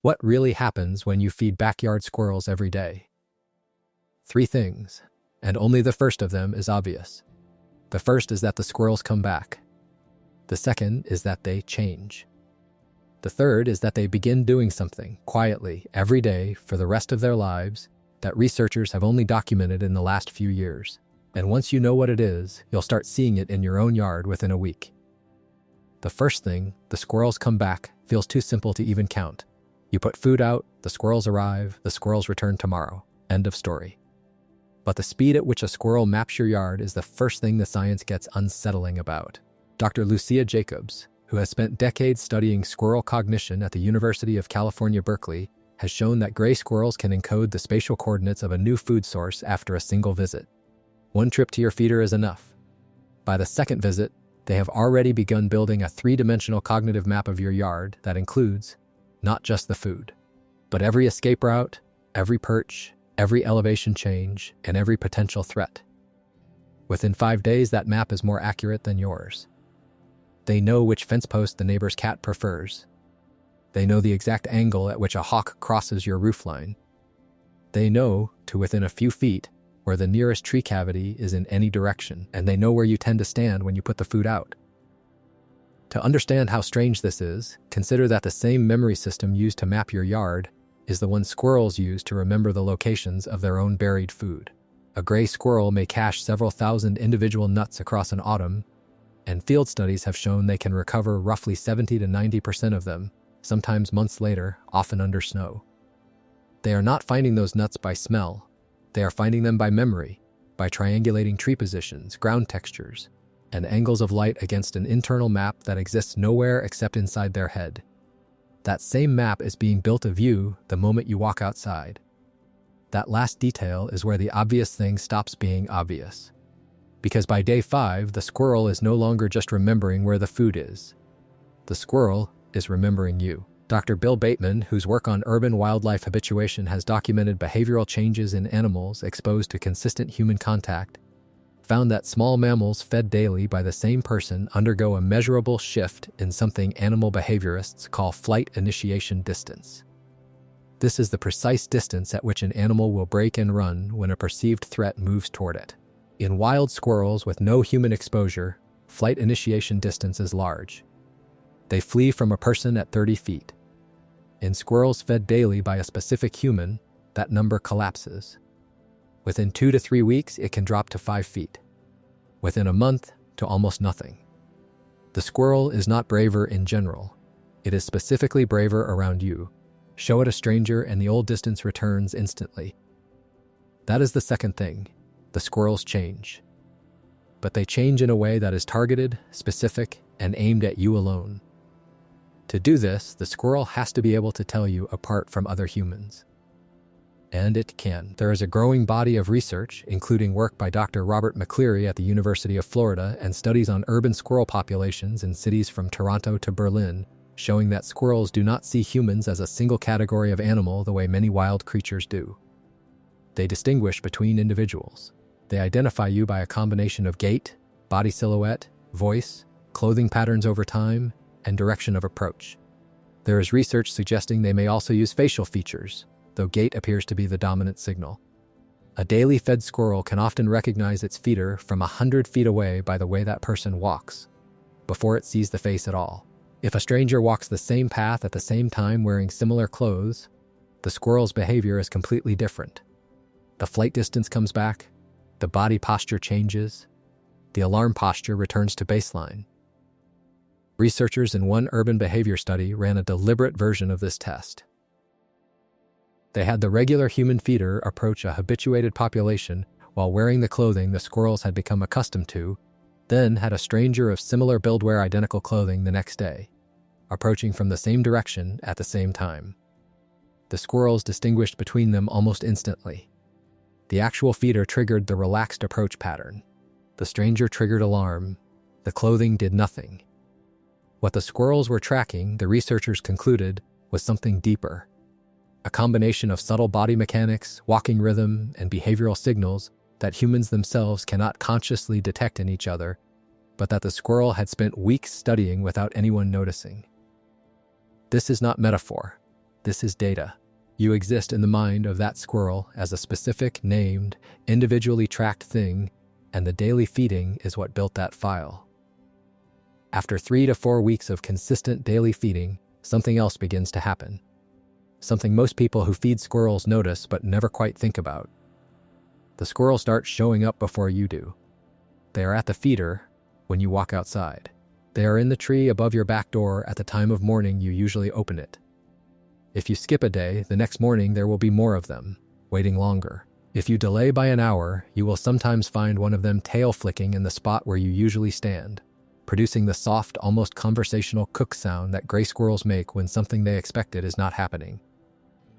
What really happens when you feed backyard squirrels every day? Three things, and only the first of them is obvious. The first is that the squirrels come back. The second is that they change. The third is that they begin doing something quietly every day for the rest of their lives that researchers have only documented in the last few years. And once you know what it is, you'll start seeing it in your own yard within a week. The first thing, the squirrels come back, feels too simple to even count. You put food out, the squirrels arrive, the squirrels return tomorrow. End of story. But the speed at which a squirrel maps your yard is the first thing the science gets unsettling about. Dr. Lucia Jacobs, who has spent decades studying squirrel cognition at the University of California, Berkeley, has shown that gray squirrels can encode the spatial coordinates of a new food source after a single visit. One trip to your feeder is enough. By the second visit, they have already begun building a three-dimensional cognitive map of your yard that includes not just the food, but every escape route, every perch, every elevation change, and every potential threat. Within 5 days, that map is more accurate than yours. They know which fence post the neighbor's cat prefers. They know the exact angle at which a hawk crosses your roofline. They know, to within a few feet, where the nearest tree cavity is in any direction, and they know where you tend to stand when you put the food out. To understand how strange this is, consider that the same memory system used to map your yard is the one squirrels use to remember the locations of their own buried food. A gray squirrel may cache several thousand individual nuts across an autumn, and field studies have shown they can recover roughly 70 to 90% of them, sometimes months later, often under snow. They are not finding those nuts by smell. They are finding them by memory, by triangulating tree positions, ground textures, and angles of light against an internal map that exists nowhere except inside their head. That same map is being built of you the moment you walk outside. That last detail is where the obvious thing stops being obvious. Because by day 5, the squirrel is no longer just remembering where the food is. The squirrel is remembering you. Dr. Bill Bateman, whose work on urban wildlife habituation has documented behavioral changes in animals exposed to consistent human contact, found that small mammals fed daily by the same person undergo a measurable shift in something animal behaviorists call flight initiation distance. This is the precise distance at which an animal will break and run when a perceived threat moves toward it. In wild squirrels with no human exposure, flight initiation distance is large. They flee from a person at 30 feet. In squirrels fed daily by a specific human, that number collapses. Within 2 to 3 weeks, it can drop to 5 feet. Within a month, to almost nothing. The squirrel is not braver in general. It is specifically braver around you. Show it a stranger and the old distance returns instantly. That is the second thing. The squirrels change. But they change in a way that is targeted, specific, and aimed at you alone. To do this, the squirrel has to be able to tell you apart from other humans. And it can. There is a growing body of research, including work by Dr. Robert McCleary at the University of Florida and studies on urban squirrel populations in cities from Toronto to Berlin, showing that squirrels do not see humans as a single category of animal the way many wild creatures do. They distinguish between individuals. They identify you by a combination of gait, body silhouette, voice, clothing patterns over time, and direction of approach. There is research suggesting they may also use facial features, though gait appears to be the dominant signal. A daily fed squirrel can often recognize its feeder from 100 feet away by the way that person walks, before it sees the face at all. If a stranger walks the same path at the same time wearing similar clothes, the squirrel's behavior is completely different. The flight distance comes back, the body posture changes, the alarm posture returns to baseline. Researchers in one urban behavior study ran a deliberate version of this test. They had the regular human feeder approach a habituated population while wearing the clothing the squirrels had become accustomed to, then had a stranger of similar build wear identical clothing the next day, approaching from the same direction at the same time. The squirrels distinguished between them almost instantly. The actual feeder triggered the relaxed approach pattern. The stranger triggered alarm. The clothing did nothing. What the squirrels were tracking, the researchers concluded, was something deeper. A combination of subtle body mechanics, walking rhythm, and behavioral signals that humans themselves cannot consciously detect in each other, but that the squirrel had spent weeks studying without anyone noticing. This is not metaphor. This is data. You exist in the mind of that squirrel as a specific, named, individually tracked thing, and the daily feeding is what built that file. After 3 to 4 weeks of consistent daily feeding, something else begins to happen. Something most people who feed squirrels notice but never quite think about. The squirrels start showing up before you do. They are at the feeder when you walk outside. They are in the tree above your back door at the time of morning you usually open it. If you skip a day, the next morning there will be more of them, waiting longer. If you delay by an hour, you will sometimes find one of them tail flicking in the spot where you usually stand, producing the soft, almost conversational cook sound that gray squirrels make when something they expected is not happening.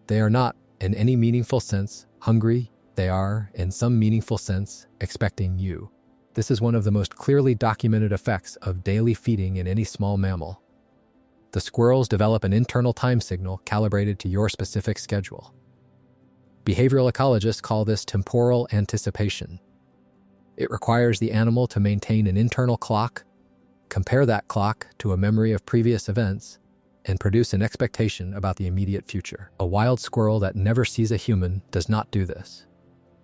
They are not, in any meaningful sense, hungry. They are, in some meaningful sense, expecting you. This is one of the most clearly documented effects of daily feeding in any small mammal. The squirrels develop an internal time signal calibrated to your specific schedule. Behavioral ecologists call this temporal anticipation. It requires the animal to maintain an internal clock, compare that clock to a memory of previous events, and produce an expectation about the immediate future. A wild squirrel that never sees a human does not do this.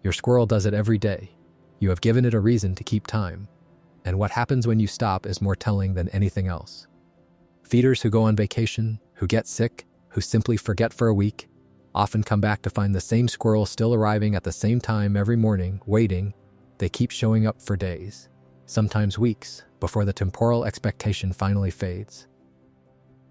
Your squirrel does it every day. You have given it a reason to keep time, and what happens when you stop is more telling than anything else. Feeders who go on vacation, who get sick, who simply forget for a week, often come back to find the same squirrel still arriving at the same time every morning, waiting. They keep showing up for days, sometimes weeks, before the temporal expectation finally fades.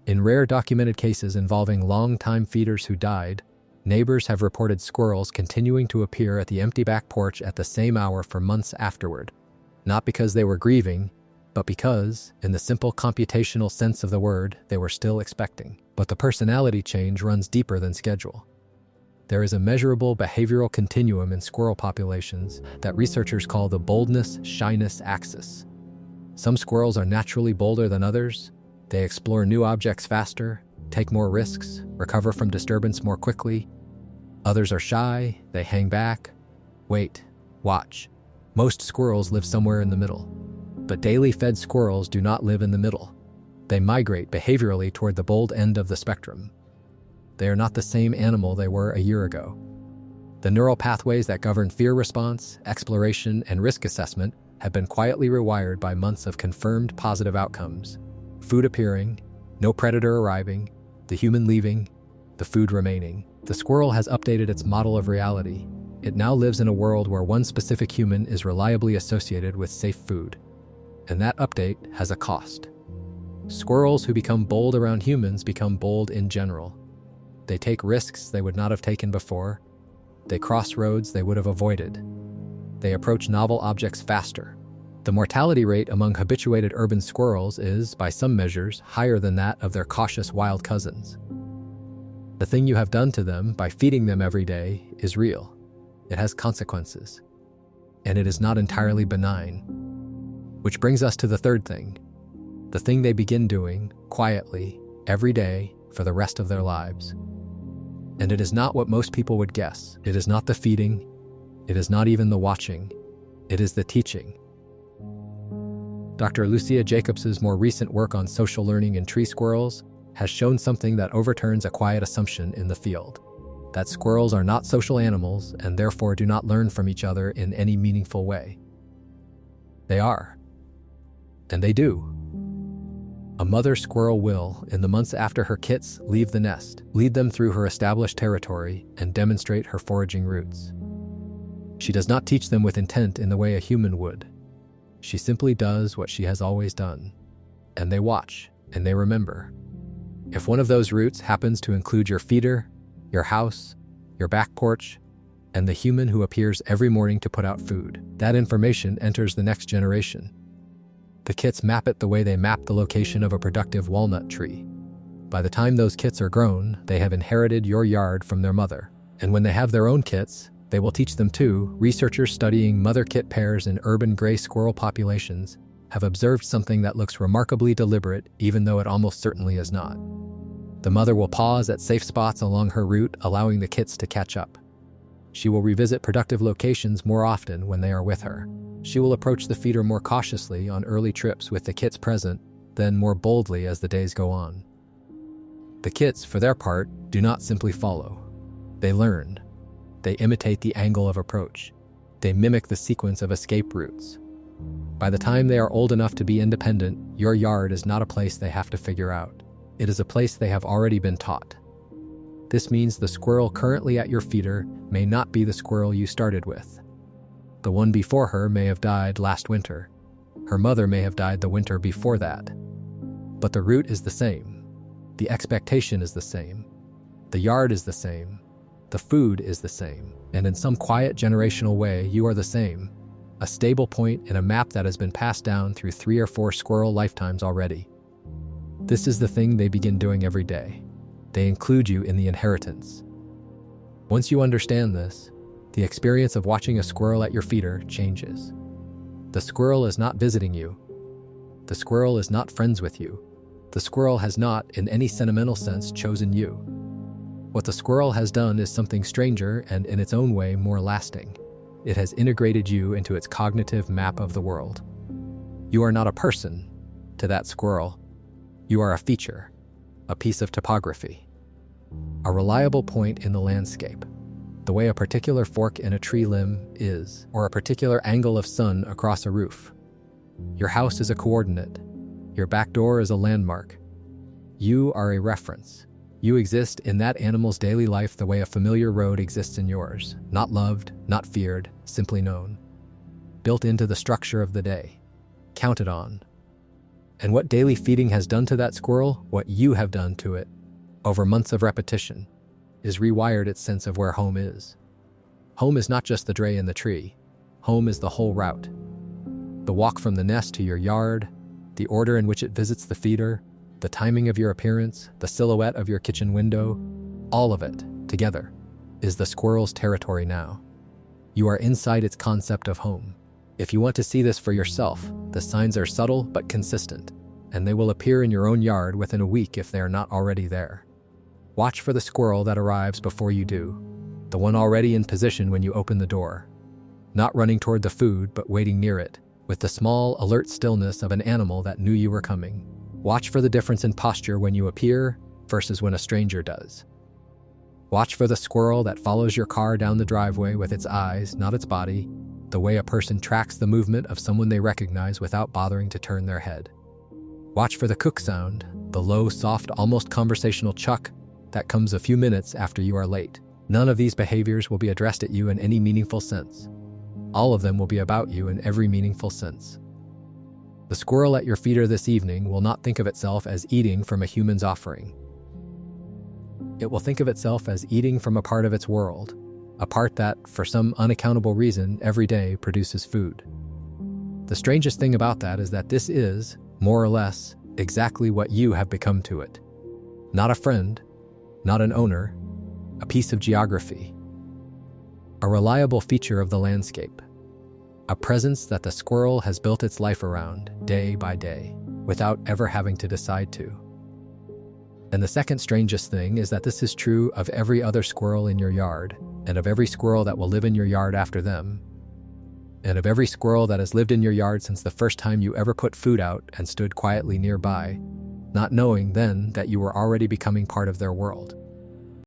In rare documented cases involving long-time feeders who died, neighbors have reported squirrels continuing to appear at the empty back porch at the same hour for months afterward, not because they were grieving, but because, in the simple computational sense of the word, they were still expecting. But the personality change runs deeper than schedule. There is a measurable behavioral continuum in squirrel populations that researchers call the boldness-shyness axis. Some squirrels are naturally bolder than others. They explore new objects faster, take more risks, recover from disturbance more quickly. Others are shy, they hang back, wait, watch. Most squirrels live somewhere in the middle. But daily fed squirrels do not live in the middle. They migrate behaviorally toward the bold end of the spectrum. They are not the same animal they were a year ago. The neural pathways that govern fear response, exploration, and risk assessment have been quietly rewired by months of confirmed positive outcomes. Food appearing, no predator arriving, the human leaving, the food remaining. The squirrel has updated its model of reality. It now lives in a world where one specific human is reliably associated with safe food. And that update has a cost. Squirrels who become bold around humans become bold in general. They take risks they would not have taken before. They cross roads they would have avoided. They approach novel objects faster. The mortality rate among habituated urban squirrels is, by some measures, higher than that of their cautious wild cousins. The thing you have done to them by feeding them every day is real. It has consequences. And it is not entirely benign. Which brings us to the third thing. The thing they begin doing, quietly, every day, for the rest of their lives. And it is not what most people would guess. It is not the feeding. It is not even the watching. It is the teaching. Dr. Lucia Jacobs's more recent work on social learning in tree squirrels has shown something that overturns a quiet assumption in the field. That squirrels are not social animals and therefore do not learn from each other in any meaningful way. They are. And they do. A mother squirrel will, in the months after her kits leave the nest, lead them through her established territory and demonstrate her foraging routes. She does not teach them with intent in the way a human would. She simply does what she has always done. And they watch, and they remember. If one of those routes happens to include your feeder, your house, your back porch, and the human who appears every morning to put out food, that information enters the next generation. The kits map it the way they map the location of a productive walnut tree. By the time those kits are grown, they have inherited your yard from their mother. And when they have their own kits, they will teach them too. Researchers studying mother kit pairs in urban gray squirrel populations have observed something that looks remarkably deliberate, even though it almost certainly is not. The mother will pause at safe spots along her route, allowing the kits to catch up. She will revisit productive locations more often when they are with her. She will approach the feeder more cautiously on early trips with the kits present, then more boldly as the days go on. The kits, for their part, do not simply follow. They learn. They imitate the angle of approach. They mimic the sequence of escape routes. By the time they are old enough to be independent, your yard is not a place they have to figure out. It is a place they have already been taught. This means the squirrel currently at your feeder may not be the squirrel you started with. The one before her may have died last winter. Her mother may have died the winter before that. But the route is the same. The expectation is the same. The yard is the same. The food is the same. And in some quiet generational way, you are the same. A stable point in a map that has been passed down through 3 or 4 squirrel lifetimes already. This is the thing they begin doing every day. They include you in the inheritance. Once you understand this, the experience of watching a squirrel at your feeder changes. The squirrel is not visiting you. The squirrel is not friends with you. The squirrel has not, in any sentimental sense, chosen you. What the squirrel has done is something stranger and, in its own way, more lasting. It has integrated you into its cognitive map of the world. You are not a person to that squirrel. You are a feature, a piece of topography, a reliable point in the landscape, the way a particular fork in a tree limb is, or a particular angle of sun across a roof. Your house is a coordinate. Your back door is a landmark. You are a reference. You exist in that animal's daily life the way a familiar road exists in yours, not loved, not feared, simply known. Built into the structure of the day. Counted on. And what daily feeding has done to that squirrel, what you have done to it, over months of repetition, is rewired its sense of where home is. Home is not just the dray in the tree. Home is the whole route. The walk from the nest to your yard, the order in which it visits the feeder, the timing of your appearance, the silhouette of your kitchen window, all of it, together, is the squirrel's territory now. You are inside its concept of home. If you want to see this for yourself, the signs are subtle but consistent, and they will appear in your own yard within a week if they are not already there. Watch for the squirrel that arrives before you do, the one already in position when you open the door. Not running toward the food, but waiting near it, with the small, alert stillness of an animal that knew you were coming. Watch for the difference in posture when you appear versus when a stranger does. Watch for the squirrel that follows your car down the driveway with its eyes, not its body, the way a person tracks the movement of someone they recognize without bothering to turn their head. Watch for the cook sound, the low, soft, almost conversational chuck that comes a few minutes after you are late. None of these behaviors will be addressed at you in any meaningful sense. All of them will be about you in every meaningful sense. The squirrel at your feeder this evening will not think of itself as eating from a human's offering. It will think of itself as eating from a part of its world, a part that, for some unaccountable reason, every day produces food. The strangest thing about that is that this is, more or less, exactly what you have become to it. Not a friend, not an owner, a piece of geography. A reliable feature of the landscape. A presence that the squirrel has built its life around, day by day, without ever having to decide to. And the second strangest thing is that this is true of every other squirrel in your yard, and of every squirrel that will live in your yard after them, and of every squirrel that has lived in your yard since the first time you ever put food out and stood quietly nearby, not knowing then that you were already becoming part of their world.